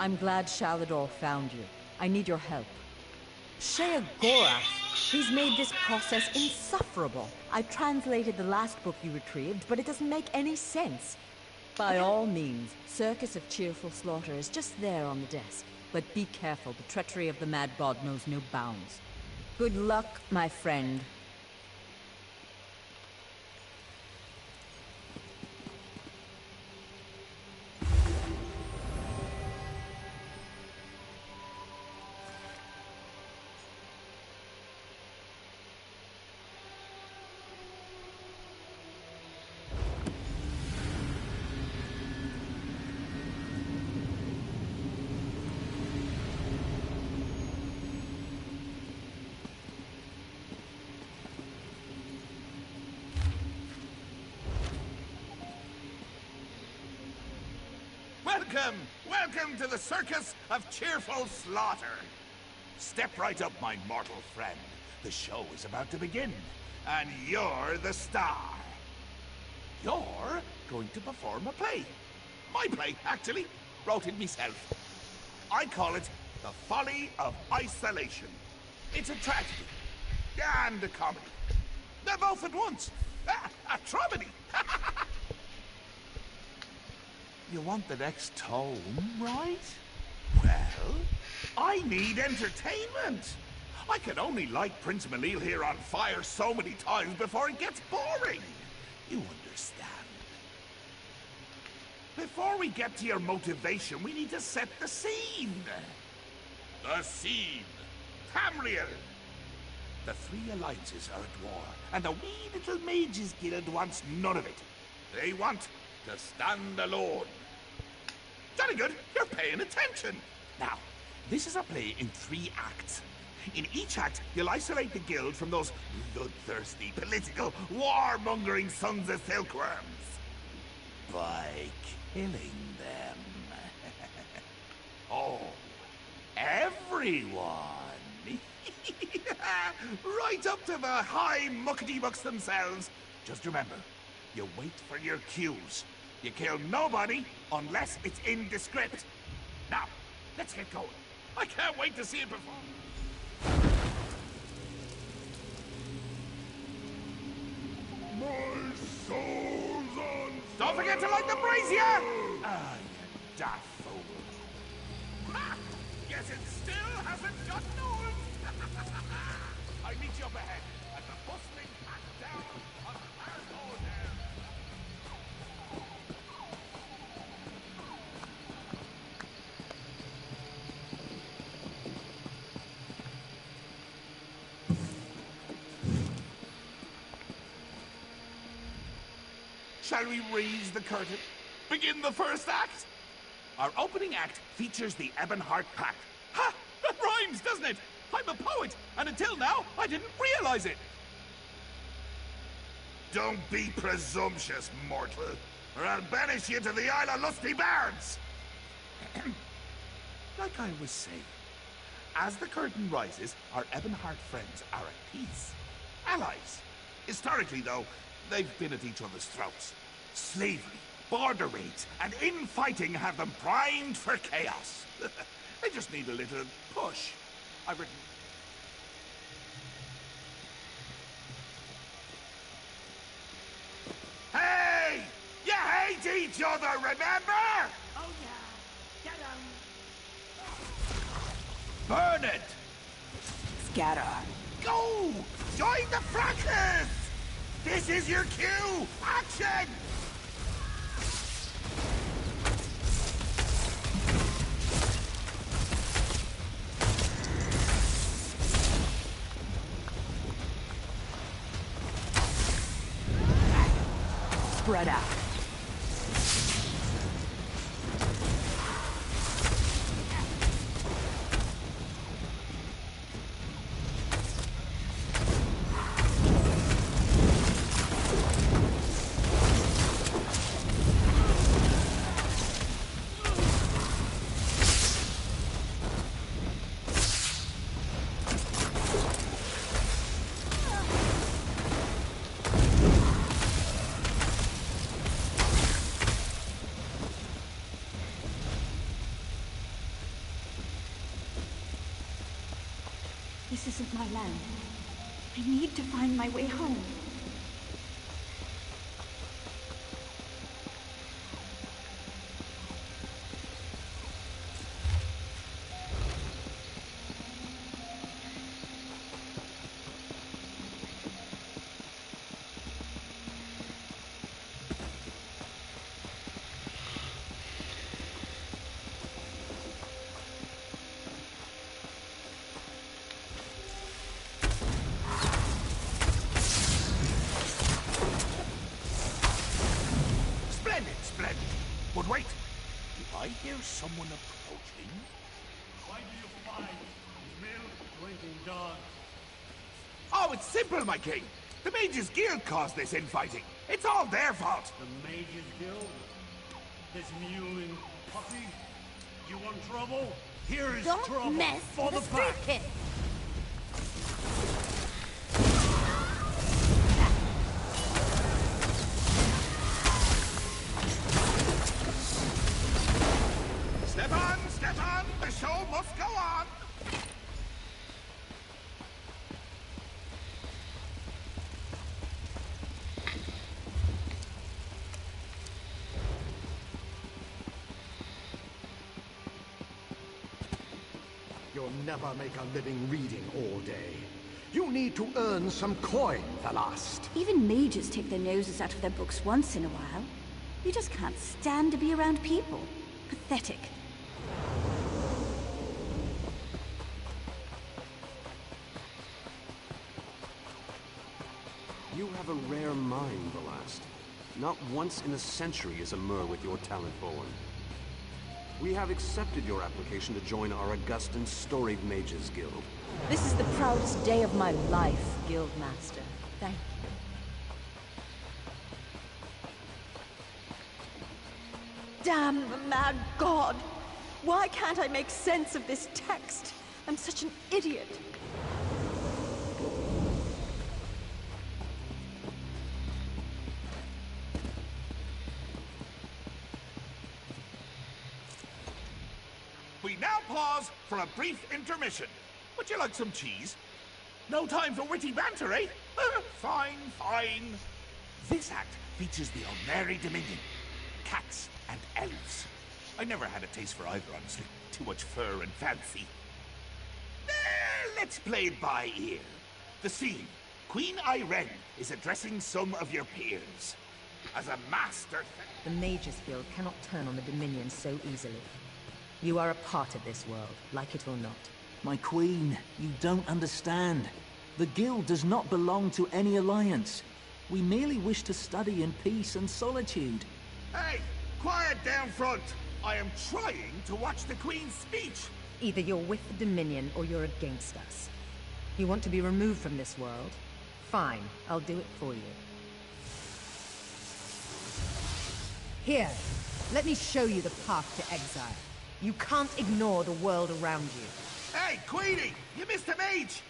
I'm glad Shalador found you. I need your help. Sheagorath, he's made this process insufferable. I translated the last book you retrieved, but it doesn't make any sense. By all means, Circus of Cheerful Slaughter is just there on the desk. But be careful, the treachery of the Mad God knows no bounds. Good luck, my friend. Welcome to the Circus of Cheerful Slaughter. Step right up, my mortal friend. The show is about to begin, and you're the star. You're going to perform a play. My play, actually. Wrote it myself. I call it The Folly of Isolation. It's a tragedy and a comedy. They're both at once. A tromedy. You want the next tome, right? Well, I need entertainment. I can only light Prince Malil here on fire so many times before it gets boring. You understand. Before we get to your motivation, we need to set the scene. The scene. Tamriel. The three alliances are at war, and the wee little mages guild wants none of it. They want to stand alone. Jolly good, you're paying attention. Now, this is a play in 3 acts. In each act, you'll isolate the guild from those bloodthirsty, political, warmongering sons of silkworms. By killing them. Oh, everyone. Right up to the high muckety-mucks themselves. Just remember, you wait for your cues. You kill nobody unless it's in the script. Now, let's get going. I can't wait to see it perform. My soul's on fire. Don't forget to light the brazier! Ah, you daft fool. Ha! Guess it still hasn't gotten old. I meet you up ahead at the bustling pack down on Asgore there. Shall we raise the curtain? Begin the first act? Our opening act features the Ebonheart Pact. Ha! That rhymes, doesn't it? I'm a poet, and until now, I didn't realize it. Don't be presumptuous, mortal, or I'll banish you to the Isle of Lusty Bards. Like I was saying, as the curtain rises, our Ebonheart friends are at peace. Allies. Historically, though, they've been at each other's throats. Slavery, border raids, and infighting have them primed for chaos. They just need a little push. I've written... Hey! You hate each other, remember? Oh yeah, get 'em. Burn it! Scatter. Go! Join the fracas! This is your cue! Action! Spread out. This isn't my land. I need to find my way home. Splendid. But wait, do I hear someone approaching? Why do you fight? Milk drinking dog. Oh, it's simple, my king. The Mages Guild caused this infighting. It's all their fault. The Mages Guild? This mewing puppy? You want trouble? Here is Don't trouble mess for with the the pack. street kid. Step on, the show must go on. You'll never make a living reading all day. You need to earn some coin, Thalast. Even mages take their noses out of their books once in a while. You just can't stand to be around people. Pathetic. You have a rare mind, Thalast. Not once in a century is a Mer with your talent born. We have accepted your application to join our august and storied Mages Guild. This is the proudest day of my life, Guildmaster. Thank you. Damn the mad god! Why can't I make sense of this text? I'm such an idiot. We now pause for a brief intermission. Would you like some cheese? No time for witty banter, eh? Fine. This act features the Almeri Dominion. Cats and elves. I never had a taste for either, honestly. Too much fur and fancy. Let's play it by ear. The scene. Queen Irene is addressing some of your peers. As a master... The Mages Guild cannot turn on the Dominion so easily. You are a part of this world, like it or not. My queen, you don't understand. The guild does not belong to any alliance. We merely wish to study in peace and solitude. Hey, quiet down front. I am trying to watch the Queen's speech. Either you're with the Dominion or you're against us. You want to be removed from this world? Fine, I'll do it for you. Here, let me show you the path to exile. You can't ignore the world around you. Hey, Queenie, you missed a mage.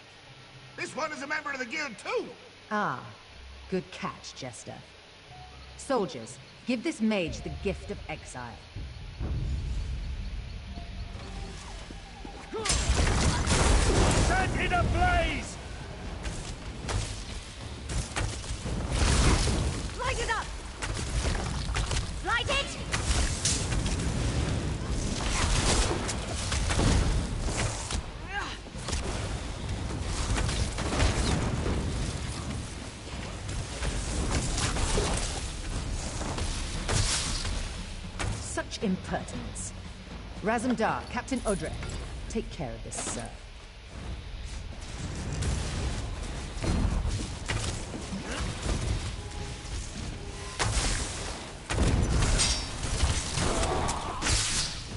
This one is a member of the guild too. Ah, good catch, Jester. Soldiers, give this mage the gift of exile. Set it ablaze! Light it up! Light it! Such impertinence. Razumdar, Captain Odrek, take care of this, sir.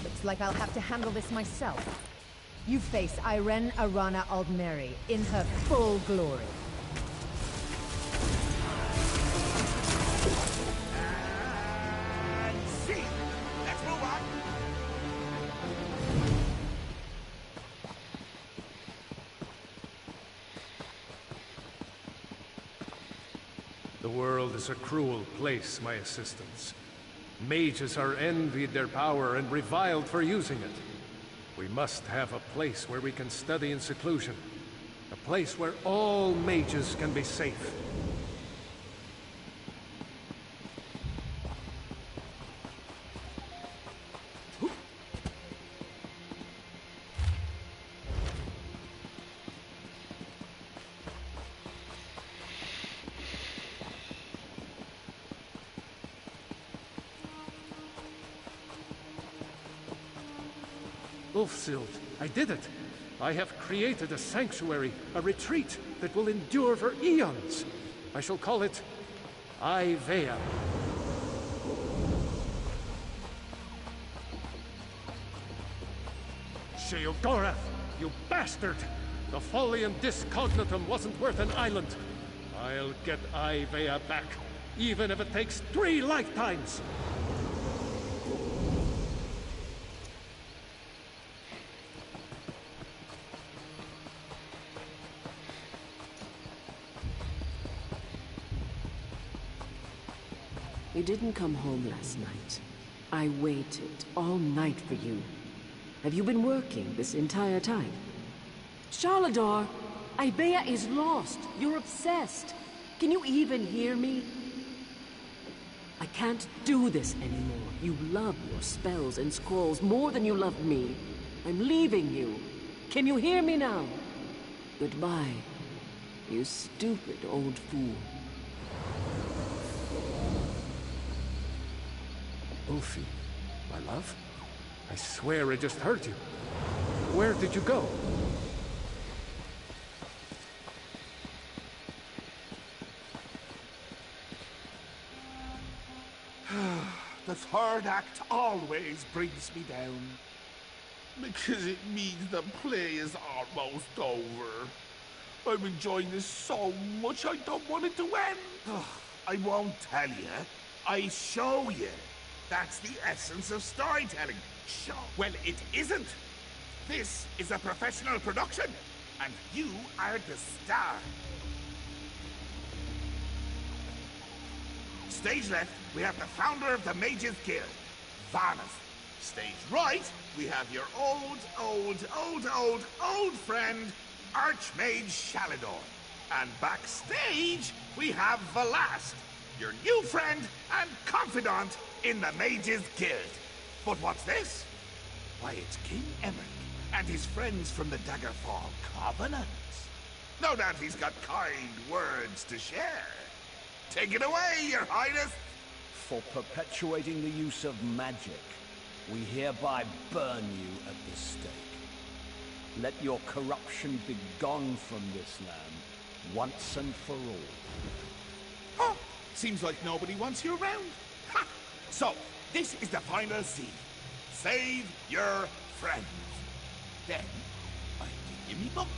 Looks like I'll have to handle this myself. You face Irene Arana Aldmeri in her full glory. And see. Let's move on. The world is a cruel place, my assistants. Mages are envied their power and reviled for using it. We must have a place where we can study in seclusion. A place where all mages can be safe. Ulfsild, I did it! I have created a sanctuary, a retreat that will endure for eons. I shall call it Ivea. Sheogorath, you bastard! The Folium Discognitum wasn't worth an island. I'll get Ivea back, even if it takes 3 lifetimes! You didn't come home last night. I waited all night for you. Have you been working this entire time? Charlador, Ivea is lost. You're obsessed. Can you even hear me? I can't do this anymore. You love your spells and scrolls more than you love me. I'm leaving you. Can you hear me now? Goodbye, you stupid old fool. Ulfi, my love? I swear I just heard you. Where did you go? The third act always brings me down. Because it means the play is almost over. I'm enjoying this so much I don't want it to end. I won't tell you. I show you. That's the essence of storytelling. Show. Well, it isn't. This is a professional production, and you are the star. Stage left, we have the founder of the Mages Guild, Varnas. Stage right, we have your old friend, Archmage Shalador. And backstage, we have Velast, your new friend and confidant in the Mages Guild. But what's this? Why, it's King Emmerich and his friends from the Daggerfall Covenant. No doubt he's got kind words to share. Take it away, Your Highness! For perpetuating the use of magic, we hereby burn you at the stake. Let your corruption be gone from this land, once and for all. Oh, seems like nobody wants you around. Ha! So, this is the final scene. Save your friends. Then, I give you me book.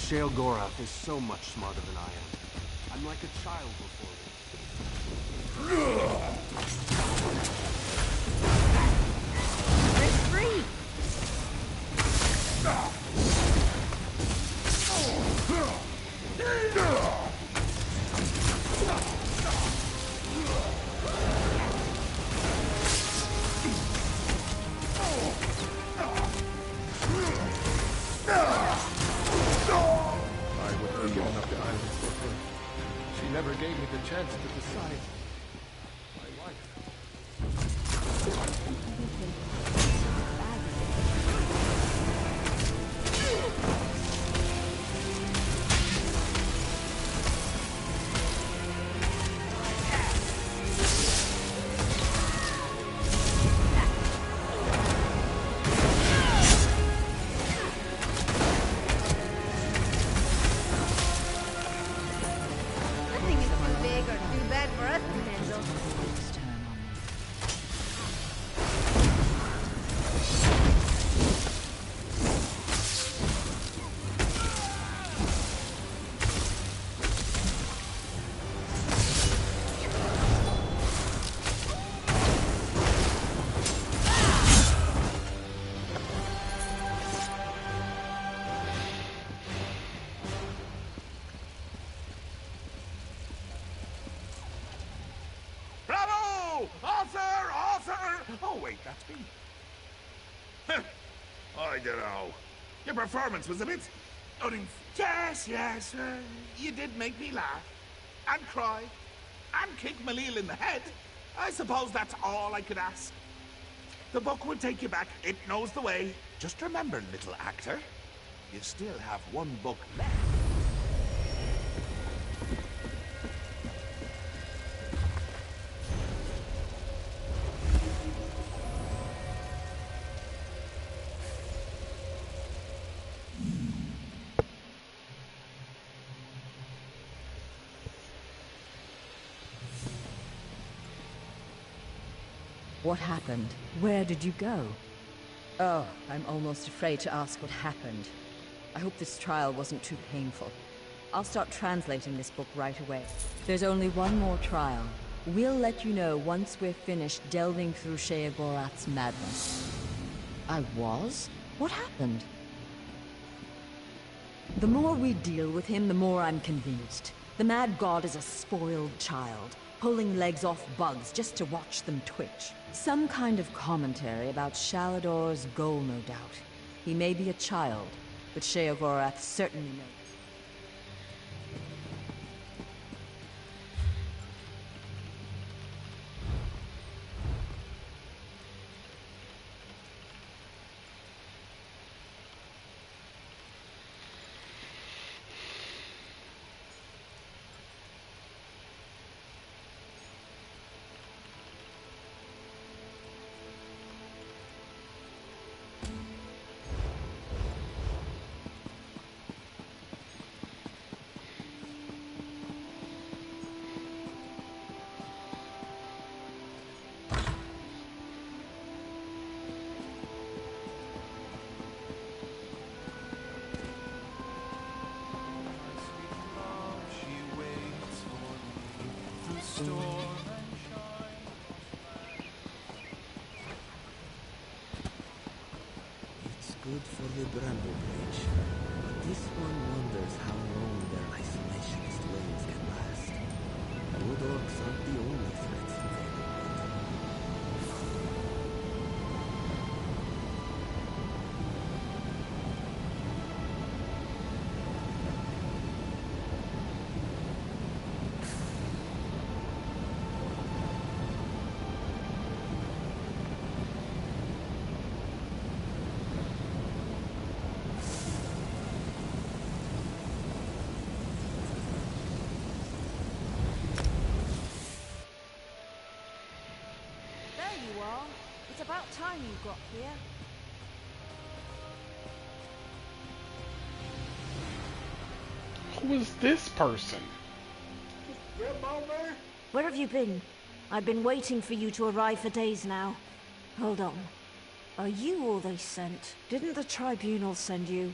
Sheogorath is so much smarter than I am. I'm like a child before this. We're free! She never gave me the chance to decide. My wife. Nothing is too big or too bad for us sir! Oh, wait, that's me. I don't know. Your performance was a bit... Yes, you did make me laugh. And cry. And kick Malil in the head. I suppose that's all I could ask. The book will take you back. It knows the way. Just remember, little actor, you still have one book left. What happened? Where did you go? Oh, I'm almost afraid to ask what happened. I hope this trial wasn't too painful. I'll start translating this book right away. There's only one more trial. We'll let you know once we're finished delving through Sheogorath's madness. I was? What happened? The more we deal with him, the more I'm convinced. The mad god is a spoiled child, pulling legs off bugs just to watch them twitch. Some kind of commentary about Shalador's goal, no doubt. He may be a child, but Sheogorath certainly knows. It's good for the Bramble Bridge, but this one wonders how long their isolationist ways can last. Wood orcs aren't the only threats in their world. It's about time you got here. Who is this person? Where have you been? I've been waiting for you to arrive for days now. Hold on. Are you all they sent? Didn't the tribunal send you?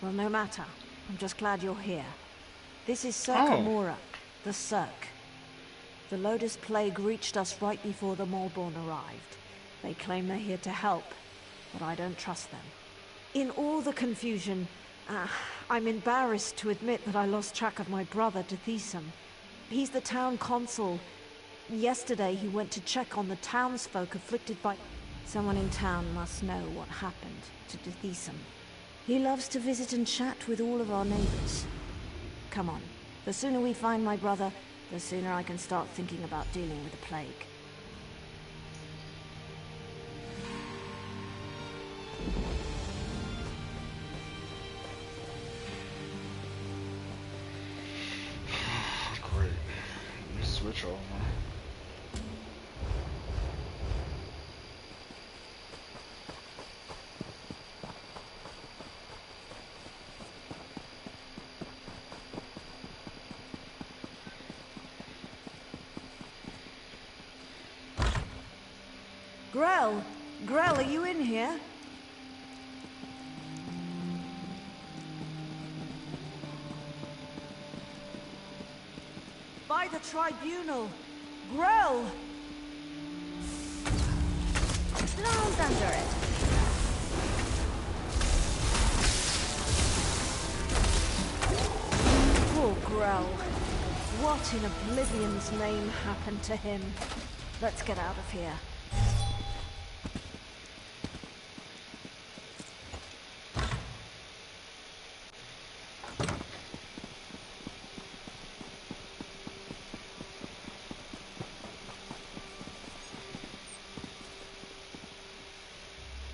Well, no matter. I'm just glad you're here. This is Circus, the Cirque. The Lotus Plague reached us right before the Maulborn arrived. They claim they're here to help, but I don't trust them. In all the confusion, I'm embarrassed to admit that I lost track of my brother, Dithisum. He's the town consul. Yesterday he went to check on the townsfolk afflicted by... Someone in town must know what happened to Dithisum. He loves to visit and chat with all of our neighbors. Come on, the sooner we find my brother, the sooner I can start thinking about dealing with the plague. Great. You switch over. Grell, are you in here? By the tribunal! Grell! Nose under it. Poor Grell. What in Oblivion's name happened to him? Let's get out of here.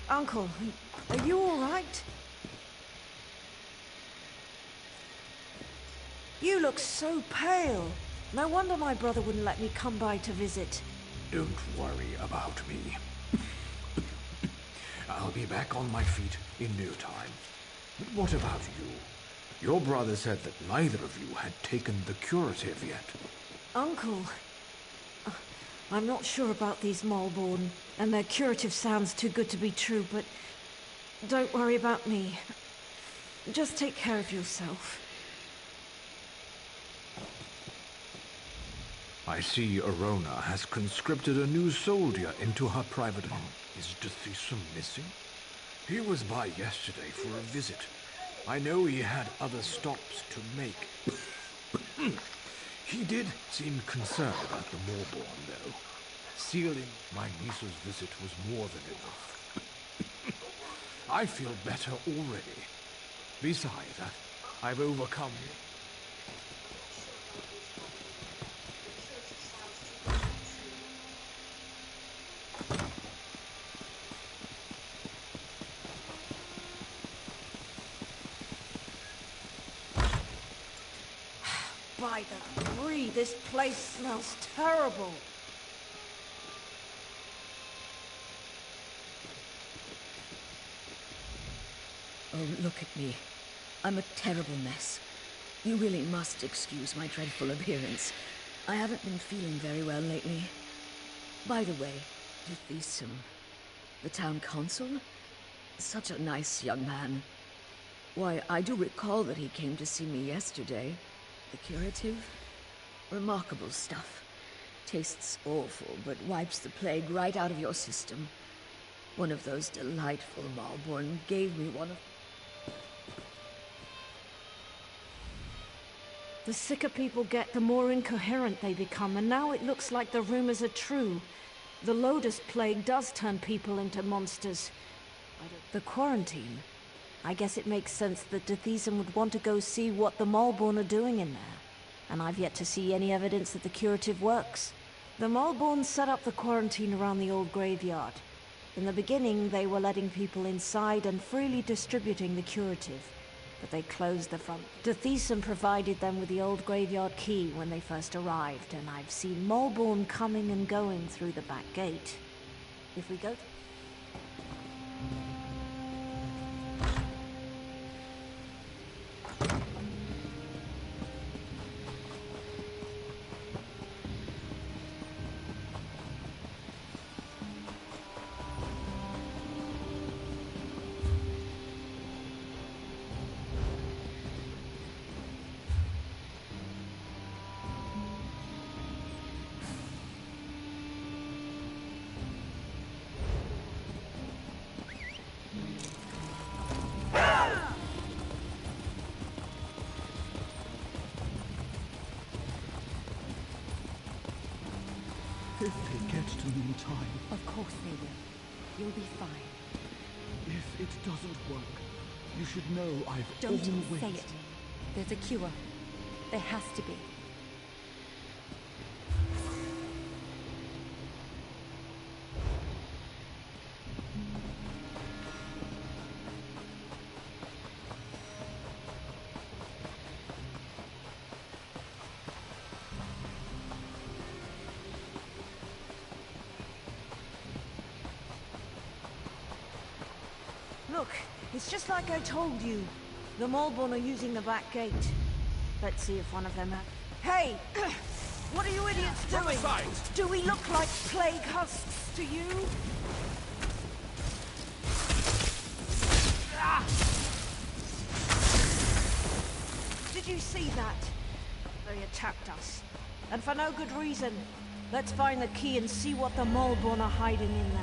Uncle, are you all right? You look so pale. No wonder my brother wouldn't let me come by to visit. Don't worry about me. I'll be back on my feet in no time. But what about you? Your brother said that neither of you had taken the curative yet. Uncle, I'm not sure about these Malborn, and their curative sounds too good to be true, but don't worry about me. Just take care of yourself. I see Arona has conscripted a new soldier into her private army. Is Dithisum missing? He was by yesterday for a visit. I know he had other stops to make. He did seem concerned about the Malborn, though. Sealing my niece's visit was more than enough. I feel better already. Besides that, I've overcome... By the tree, this place smells terrible. Oh, look at me. I'm a terrible mess. You really must excuse my dreadful appearance. I haven't been feeling very well lately. By the way, Dithisum, the town consul? Such a nice young man. Why, I do recall that he came to see me yesterday. The curative? Remarkable stuff. Tastes awful, but wipes the plague right out of your system. One of those delightful Malborn gave me one of... The sicker people get, the more incoherent they become, and now it looks like the rumors are true. The Lotus Plague does turn people into monsters. The quarantine. I guess it makes sense that Dithisum would want to go see what the Malborn are doing in there. And I've yet to see any evidence that the curative works. The Malborn set up the quarantine around the old graveyard. In the beginning, they were letting people inside and freely distributing the curative. But they closed the front. Dithisum provided them with the old graveyard key when they first arrived, and I've seen Malborn coming and going through the back gate. If we go... If they get to me in time. Of course they will. You'll be fine. If it doesn't work, you should know I've Don't always... say it. There's a cure. There has to be. Look, it's just like I told you. The Malborn are using the back gate. Let's see if one of them... Hey! What are you idiots doing? Do we look like plague husks to you? Ah! Did you see that? They attacked us. And for no good reason. Let's find the key and see what the Malborn are hiding in there.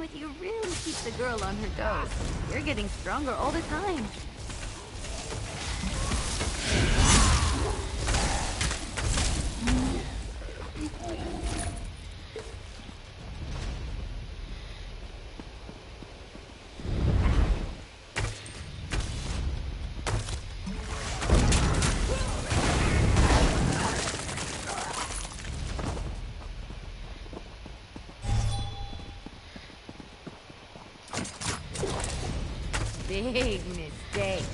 But you really keep the girl on her toes. You're getting stronger all the time. Big mistake.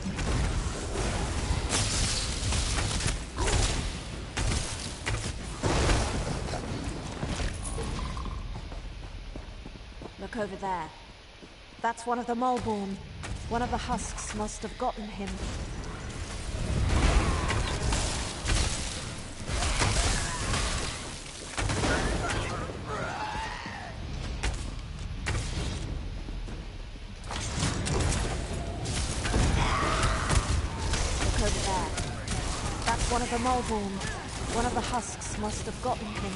Look over there. That's one of the Mulborn. One of the husks must have gotten him. Look over there. That's one of the Mulborn. One of the husks must have gotten him.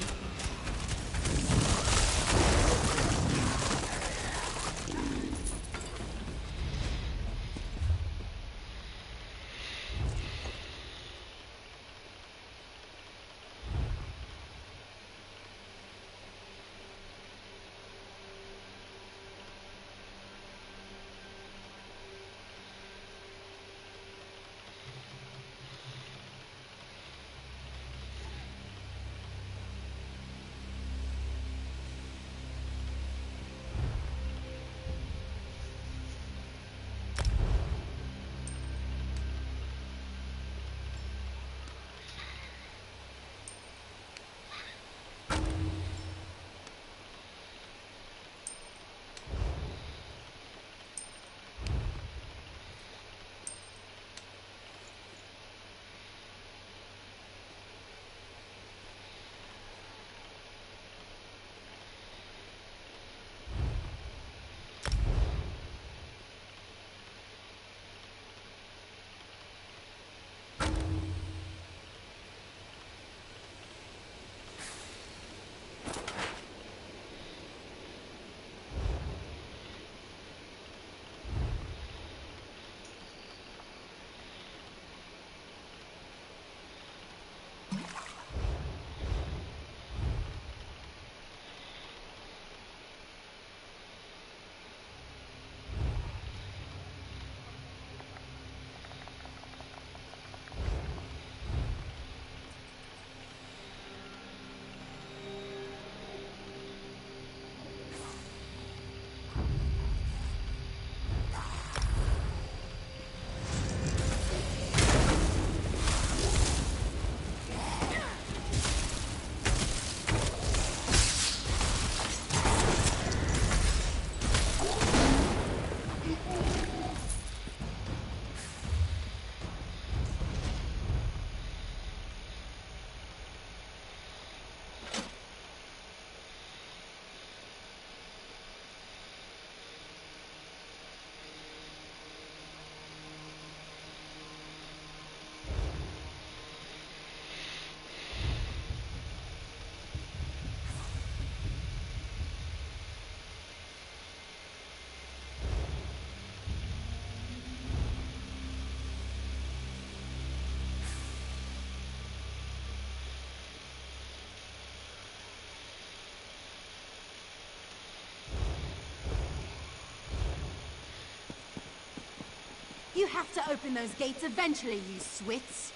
You have to open those gates eventually, you swits.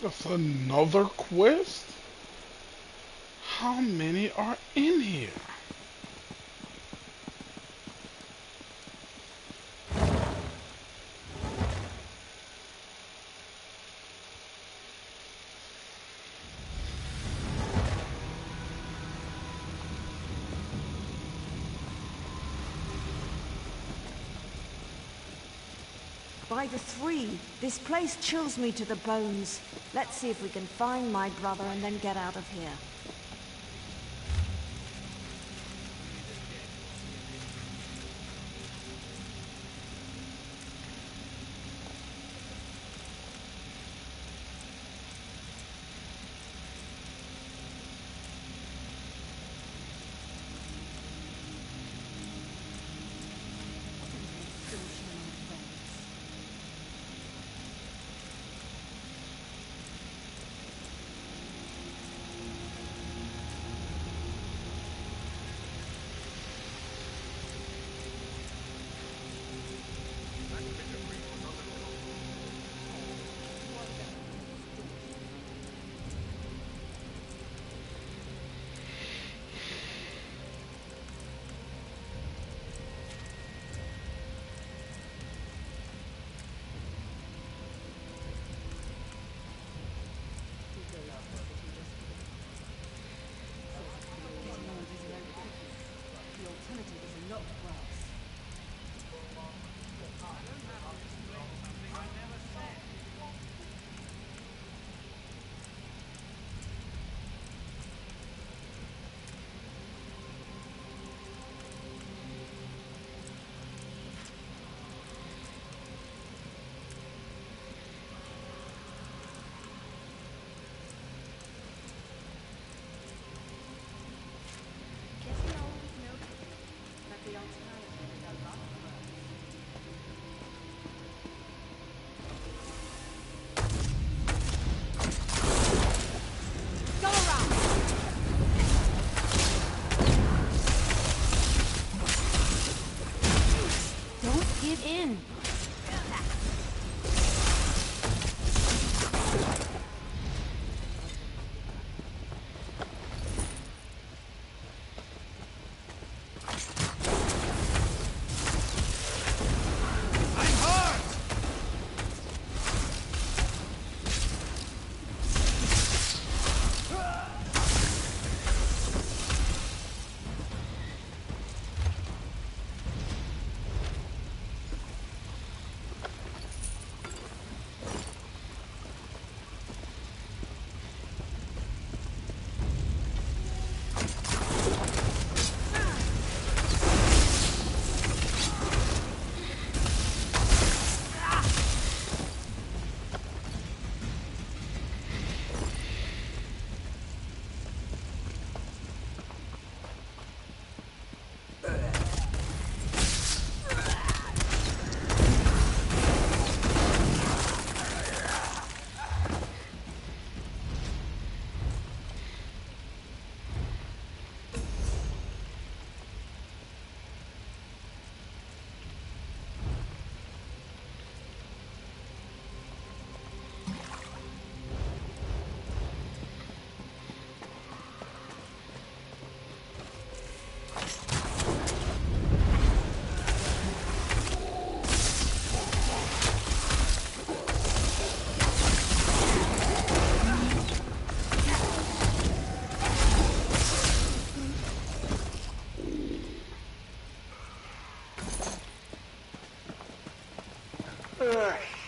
That's another quest? How many are in here? By the three, this place chills me to the bones. Let's see if we can find my brother and then get out of here.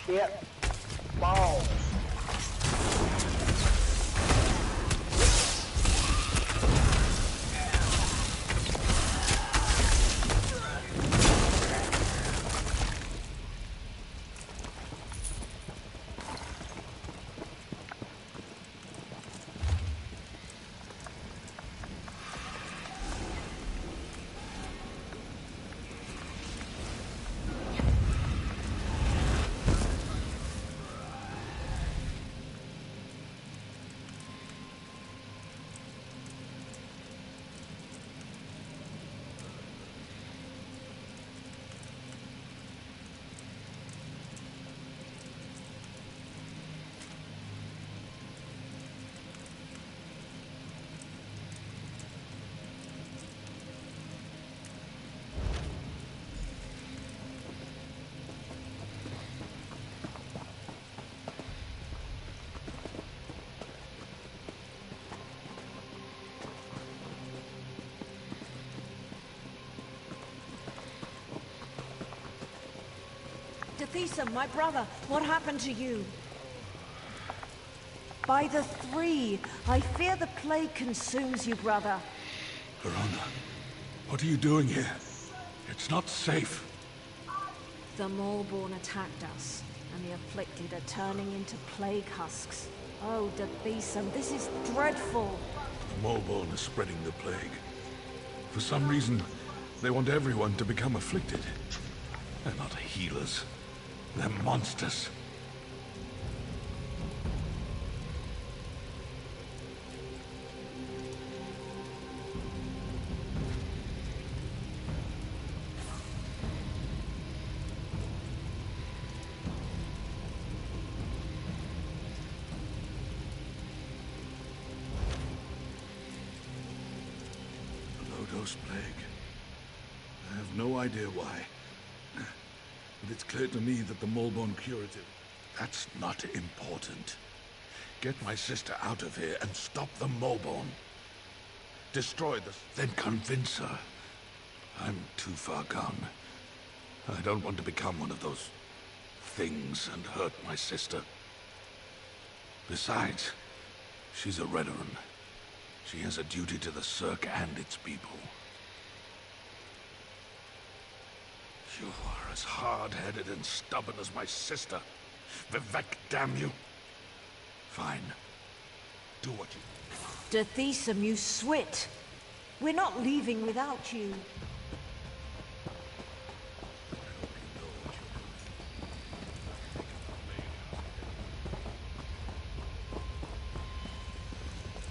Shit. Balls. Tethisa, my brother, what happened to you? By the three, I fear the plague consumes you, brother. Verona, what are you doing here? It's not safe. The Maulborn attacked us, and the afflicted are turning into plague husks. Oh, Tethisa, this is dreadful. The Maulborn is spreading the plague. For some reason, they want everyone to become afflicted. They're not healers. They're monsters. Low-dose plague. I have no idea why. But it's clear to me that the Maulborn curative... That's not important. Get my sister out of here and stop the Maulborn. Destroy the... Then convince her. I'm too far gone. I don't want to become one of those things and hurt my sister. Besides, she's a Redoran. She has a duty to the Cirque and its people. You are as hard-headed and stubborn as my sister. Vivek, damn you. Fine. Do what you... Tethisa, you swit. We're not leaving without you.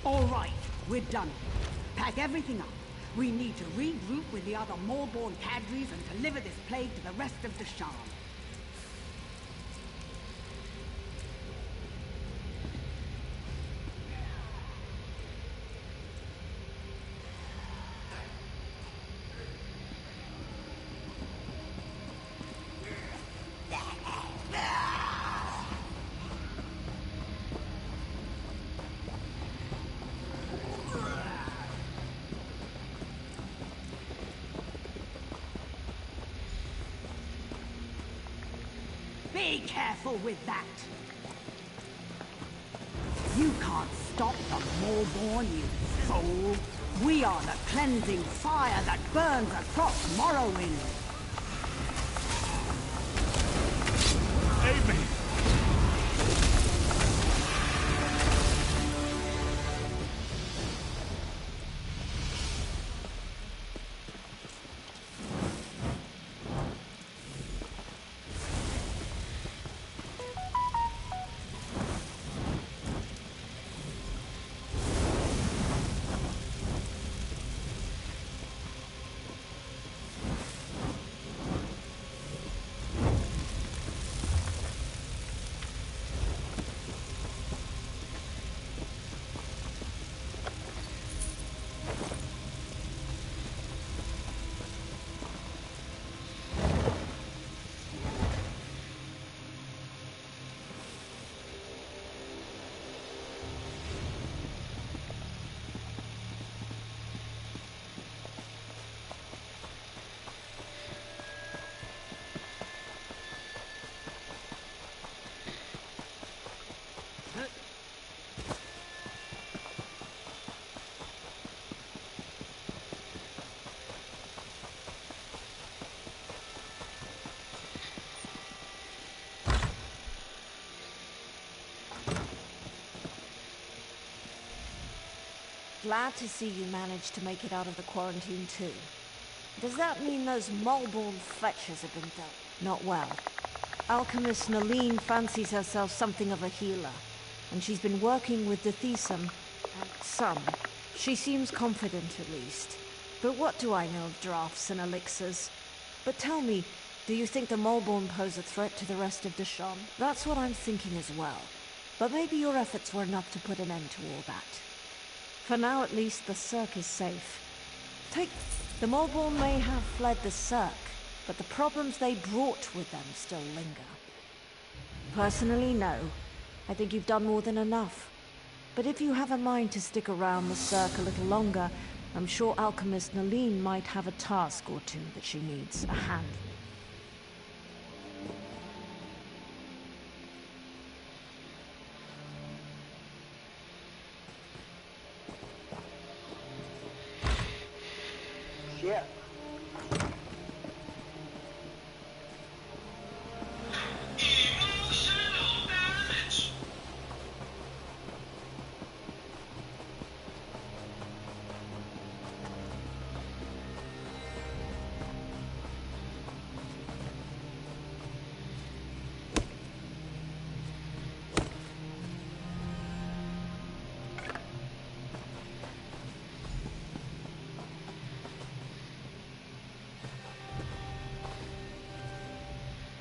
All right, we're done. Pack everything up. We need to regroup with the other Maulborn cadres and deliver this plague to the rest of the Shan. Be careful with that. You can't stop the Maulborn, you fool. We are the cleansing fire that burns across Morrowind. Save me! glad to see you managed to make it out of the quarantine too. Does that mean those mole-born fetchers have been dealt? Not well. Alchemist Naline fancies herself something of a healer, and she's been working with the Thesum and some. She seems confident at least. But what do I know of drafts and elixirs? But tell me, do you think the Moleborn pose a threat to the rest of Deshawn? That's what I'm thinking as well. But maybe your efforts were enough to put an end to all that. For now, at least, the Cirque is safe. The Moleborn may have fled the Cirque, but the problems they brought with them still linger. Personally, no. I think you've done more than enough. But if you have a mind to stick around the Cirque a little longer, I'm sure Alchemist Naline might have a task or two that she needs a hand. Shit.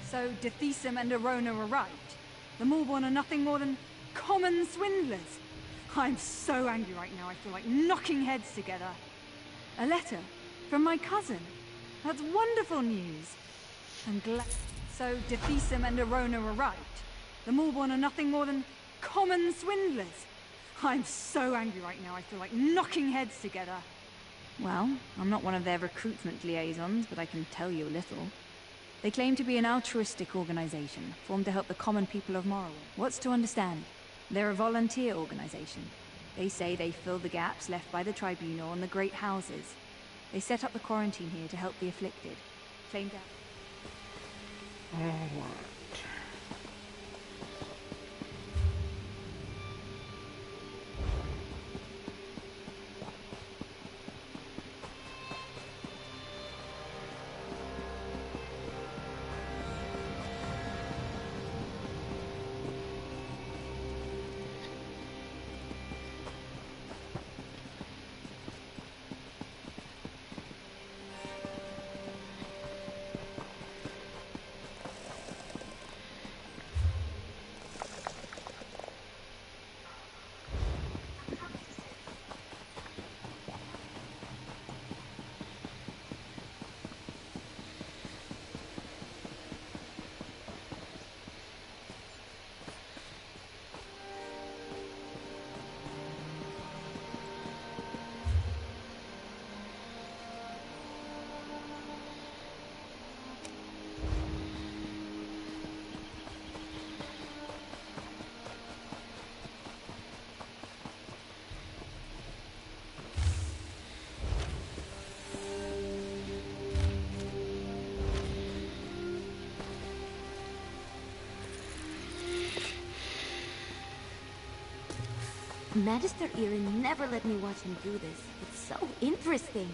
So, Dethesum and Arona arrived. The Moleborn are nothing more than common swindlers. I'm so angry right now, I feel like knocking heads together. A letter from my cousin. That's wonderful news. I'm glad. So, Dethesum and Arona arrived. The Moleborn are nothing more than common swindlers. I'm so angry right now, I feel like knocking heads together. Well, I'm not one of their recruitment liaisons, but I can tell you a little. They claim to be an altruistic organization, formed to help the common people of Morrowind. What's to understand? They're a volunteer organization. They say they fill the gaps left by the Tribunal and the Great Houses. They set up the quarantine here to help the afflicted. Claimed out. Magister Irin never let me watch him do this. It's so interesting.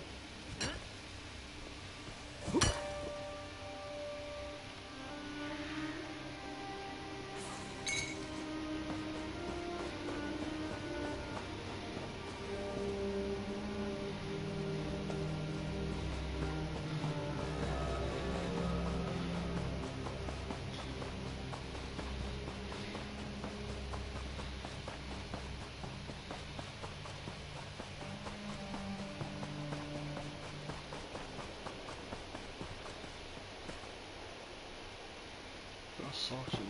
Sucks, man.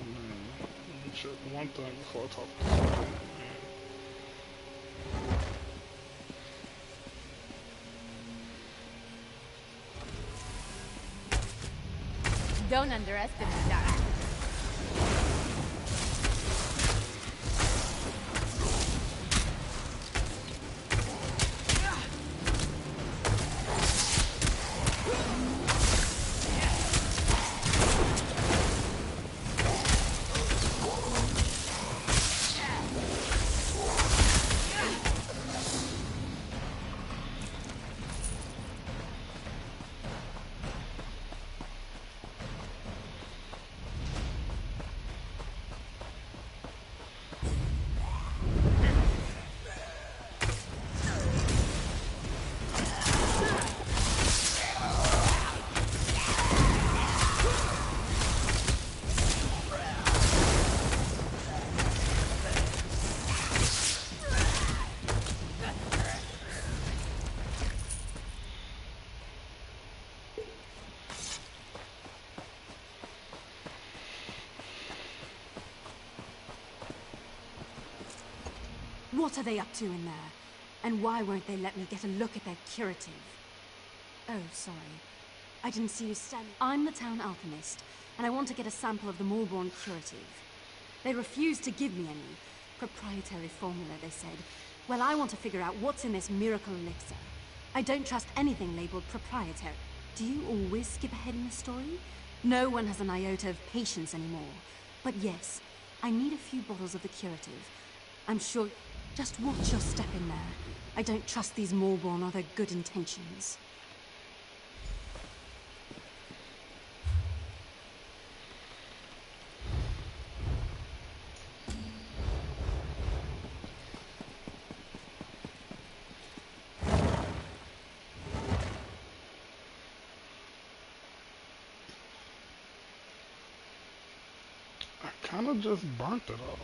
Let me check one thing before I talk to somebody. Don't underestimate that. What are they up to in there? And why won't they let me get a look at their curative? Oh, sorry. I didn't see you standing. I'm the town alchemist, and I want to get a sample of the Moorborn curative. They refused to give me any. Proprietary formula, they said. Well, I want to figure out what's in this miracle elixir. I don't trust anything labeled proprietary. Do you always skip ahead in the story? No one has an iota of patience anymore. But yes, I need a few bottles of the curative. I'm sure... Just watch your step in there. I don't trust these Moorborn or their good intentions. I kind of just burnt it all.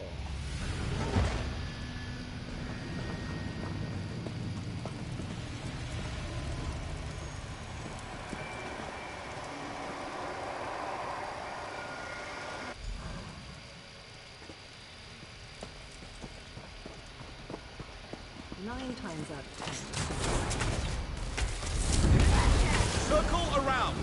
Nine times out of 10. Circle around!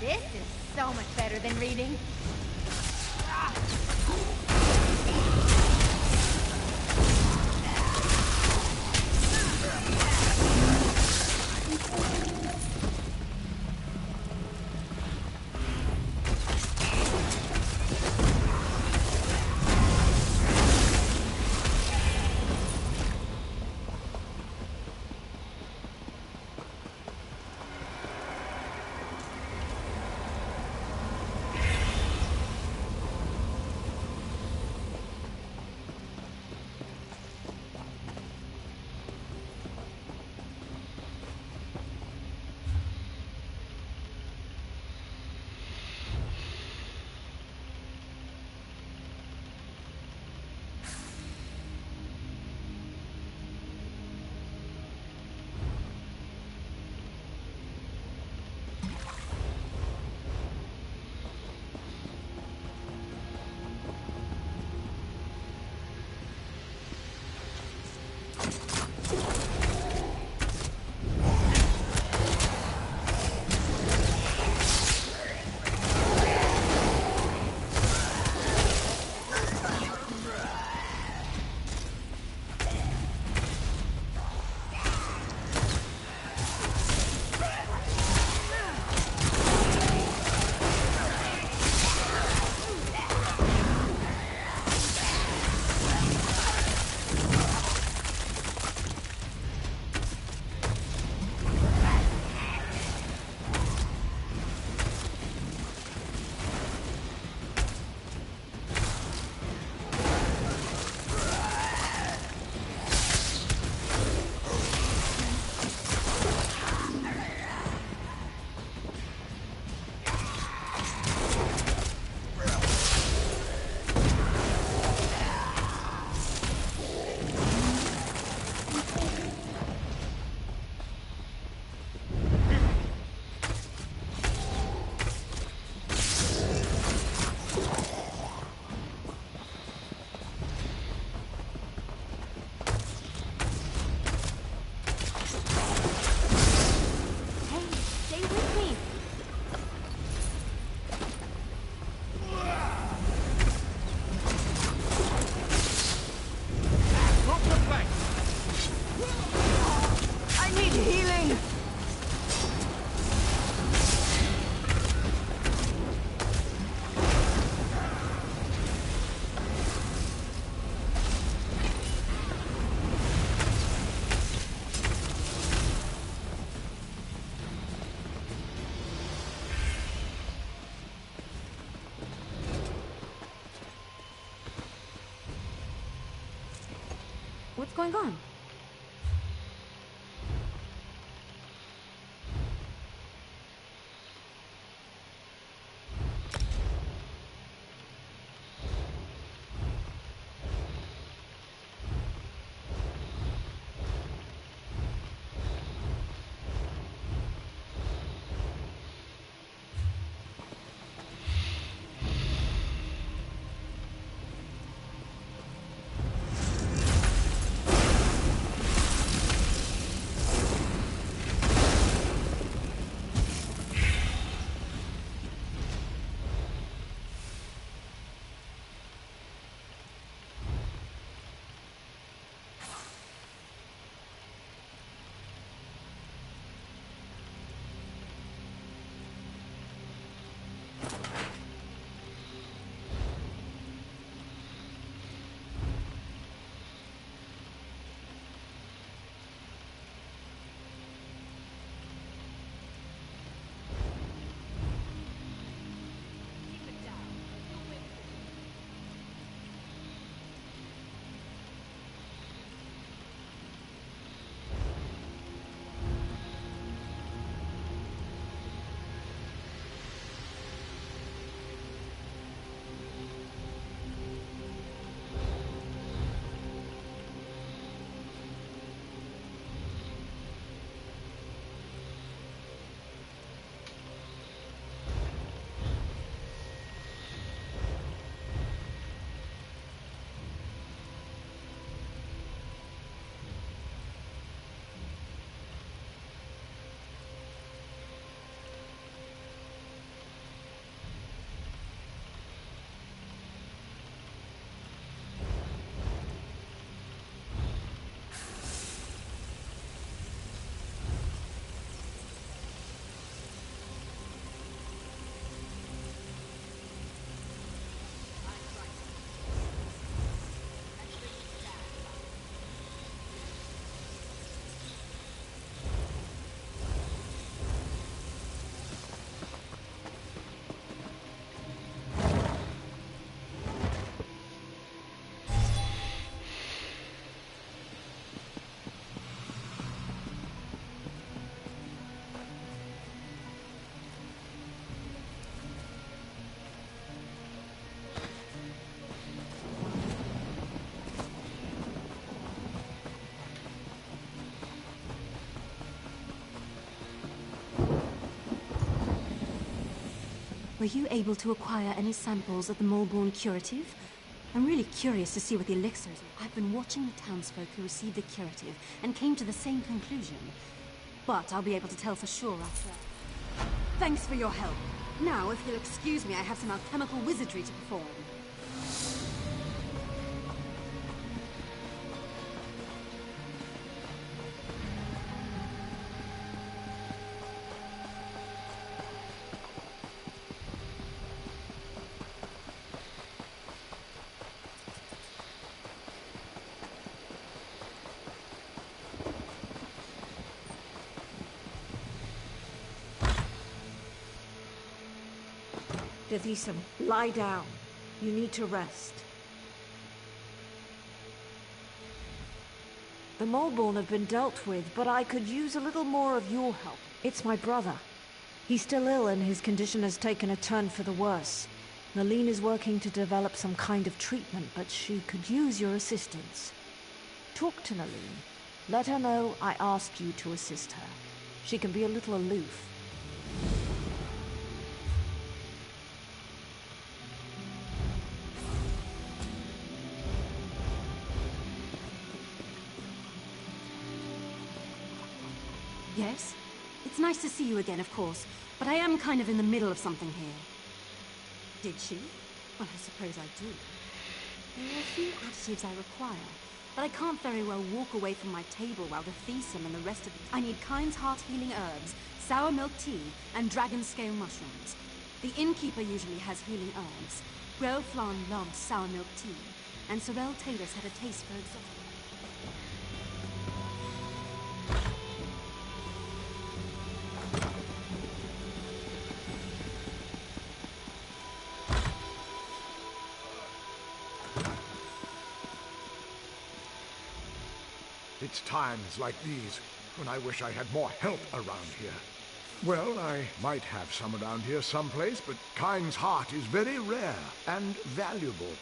This is so much better than reading. What's going on? Were you able to acquire any samples of the Moleborn curative? I'm really curious to see what the elixirs are. I've been watching the townsfolk who received the curative and came to the same conclusion. But I'll be able to tell for sure after. Thanks for your help. Now, if you'll excuse me, I have some alchemical wizardry to perform. Dithisum, lie down. You need to rest. The Moleborn have been dealt with, but I could use a little more of your help. It's my brother. He's still ill and his condition has taken a turn for the worse. Nalene is working to develop some kind of treatment, but she could use your assistance. Talk to Nalene. Let her know I asked you to assist her. She can be a little aloof. Yes? It's nice to see you again, of course, but I am kind of in the middle of something here. Did she? Well, I suppose I do. There are a few additives I require, but I can't very well walk away from my table while the Dithisum and the rest of the... I need Kind's heart-healing herbs, sour milk tea, and dragon scale mushrooms. The innkeeper usually has healing herbs. Grelflan loves sour milk tea, and Sorrel Taylor's had a taste for exotic... It's times like these when I wish I had more help around here. Well, I might have some around here someplace, but Kyne's heart is very rare and valuable.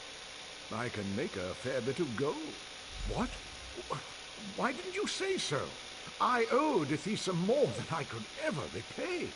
I can make a fair bit of gold. What? Why didn't you say so? I owe Defisa more than I could ever repay.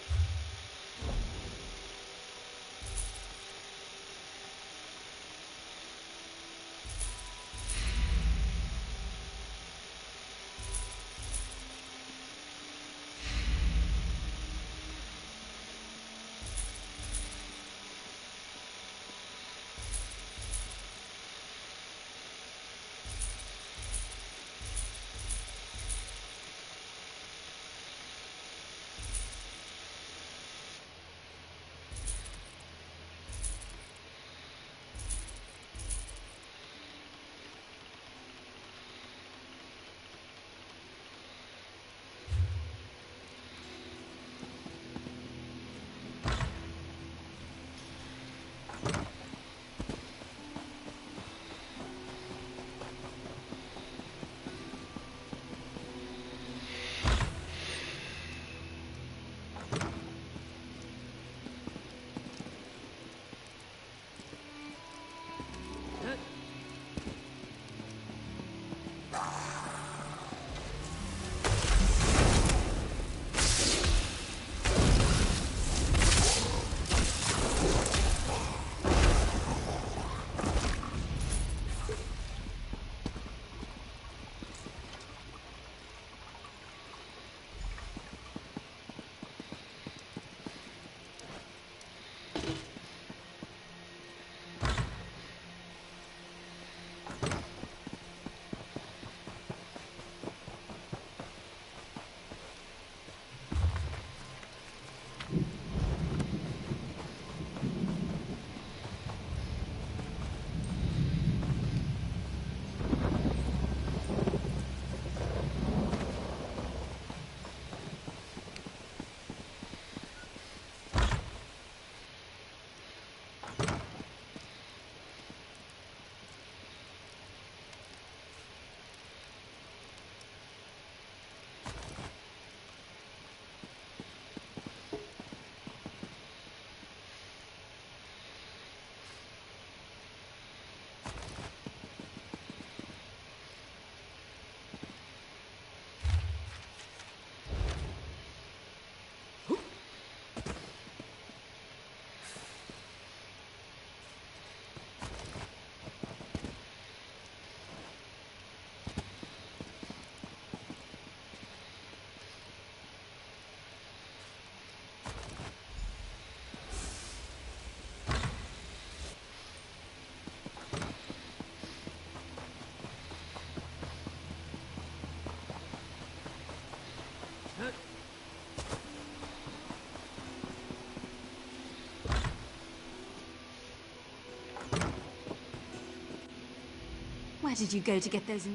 Where did you go to get those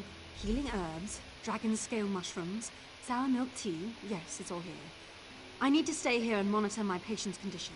healing herbs, dragon scale mushrooms, sour milk tea? Yes, it's all here. I need to stay here and monitor my patient's condition.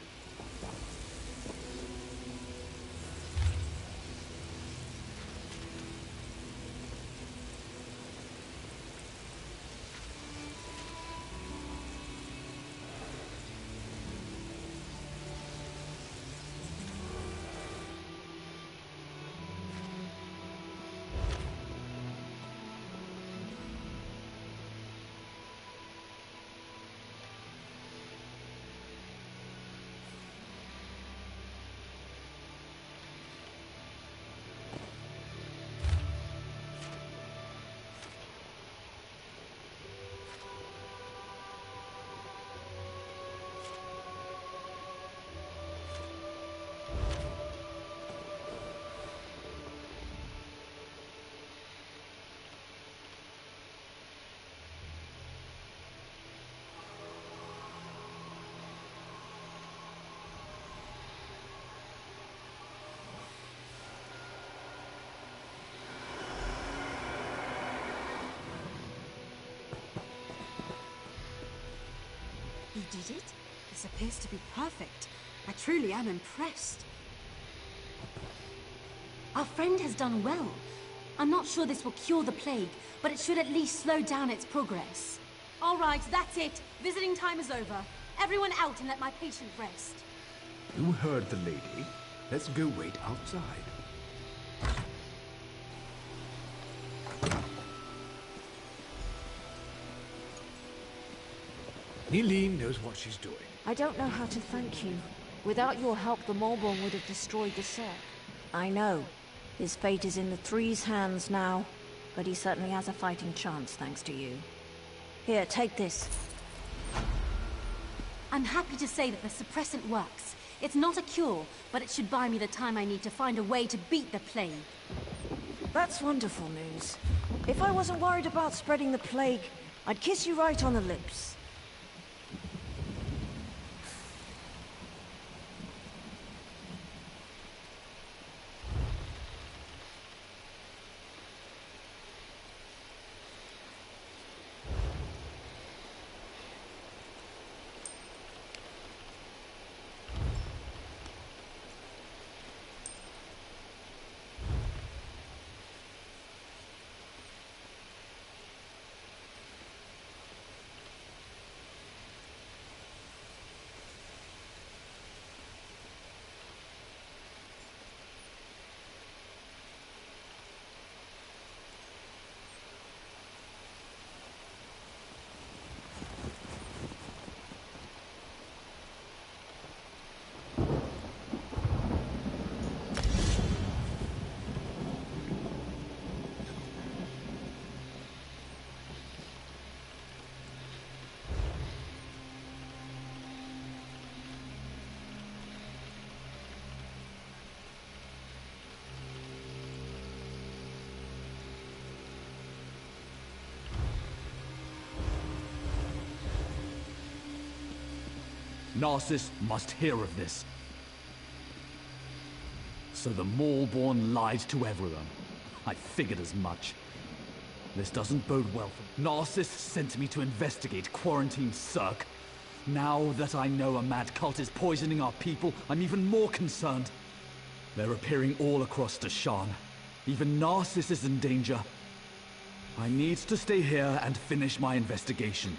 You did it? This appears to be perfect. I truly am impressed. Our friend has done well. I'm not sure this will cure the plague, but it should at least slow down its progress. All right, that's it. Visiting time is over. Everyone out and let my patient rest. You heard the lady. Let's go wait outside. Eileen knows what she's doing. I don't know how to thank you. Without your help, the Morborn would have destroyed the Cirque. I know. His fate is in the Three's hands now, but he certainly has a fighting chance thanks to you. Here, take this. I'm happy to say that the suppressant works. It's not a cure, but it should buy me the time I need to find a way to beat the plague. That's wonderful news. If I wasn't worried about spreading the plague, I'd kiss you right on the lips. Narcissus must hear of this. So the Morborn lied to everyone. I figured as much. This doesn't bode well for me. Narcissus sent me to investigate Quarantine Cirque. Now that I know a mad cult is poisoning our people, I'm even more concerned. They're appearing all across Dashan. Even Narcissus is in danger. I need to stay here and finish my investigation.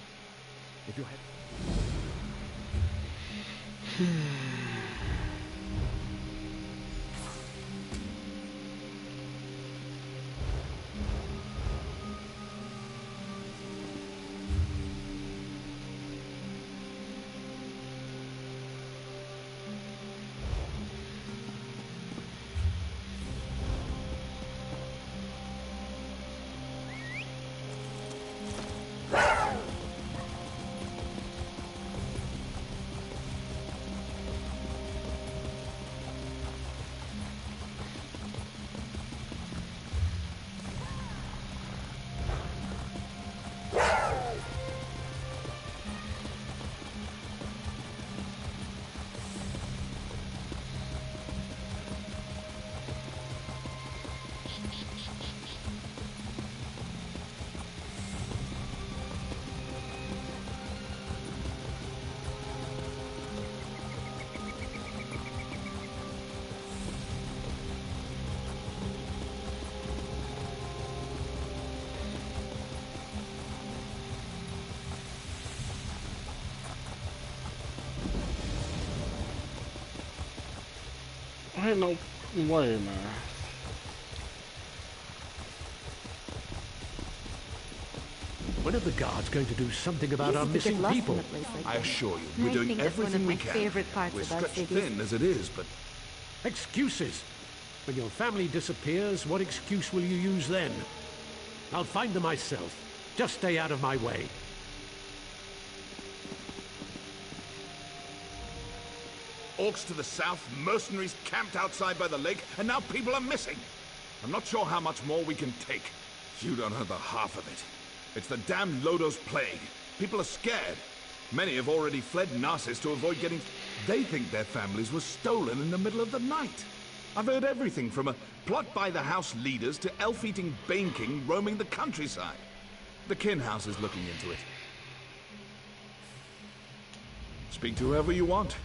If you're Ain't no way, man. When are the guards going to do something about our missing people? I assure you, we're doing everything we can. We're stretched thin as it is, but... Excuses! When your family disappears, what excuse will you use then? I'll find them myself. Just stay out of my way. Orcs to the south, mercenaries camped outside by the lake, and now people are missing. I'm not sure how much more we can take. You don't know the half of it. It's the damn Lodo's plague. People are scared. Many have already fled Narcissus to avoid getting... They think their families were stolen in the middle of the night. I've heard everything from a plot by the house leaders to elf-eating Bane King roaming the countryside. The Kin House is looking into it. Speak to whoever you want.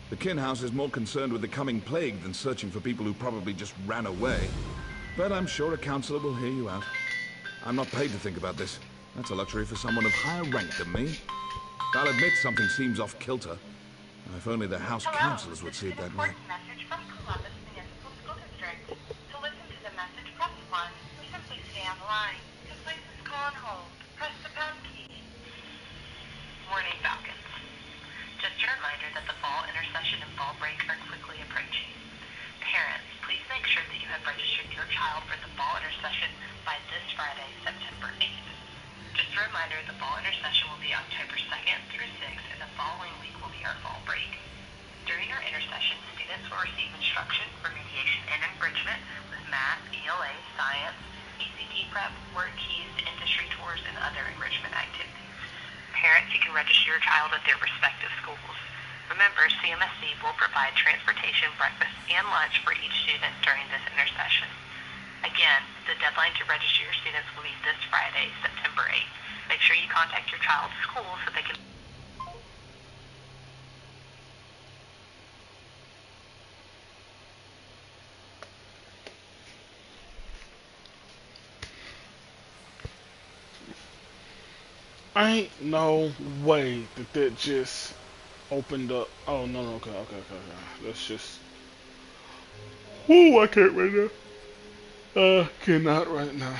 The Kin House is more concerned with the coming plague than searching for people who probably just ran away. But I'm sure a counselor will hear you out. I'm not paid to think about this. That's a luxury for someone of higher rank than me. I'll admit something seems off kilter. If only the house counselors would see it that way. Message from Columbus Municipal School District. To listen to the message, press 1, or simply stay on the line. To place this call on hold, press the pound key. Warning, Falcons. Just a reminder that the fall intercession and fall break are quickly approaching. Parents, please make sure that you have registered your child for the fall intercession by this Friday, September 8th. Just a reminder, the fall intercession will be October 2nd through 6th, and the following week will be our fall break. During our intercession, students will receive instruction, remediation, and enrichment with math, ELA, science, ACT prep, word keys, industry tours, and other enrichment activities. Parents, you can register your child at their respective schools. Remember, CMSC will provide transportation, breakfast, and lunch for each student during this intercession. Again, the deadline to register your students will be this Friday, September 8th. Make sure you contact your child's school so they can... Ain't no way that just opened up. Oh, no, okay. Let's just... Whoo, I can't right now. Cannot right now.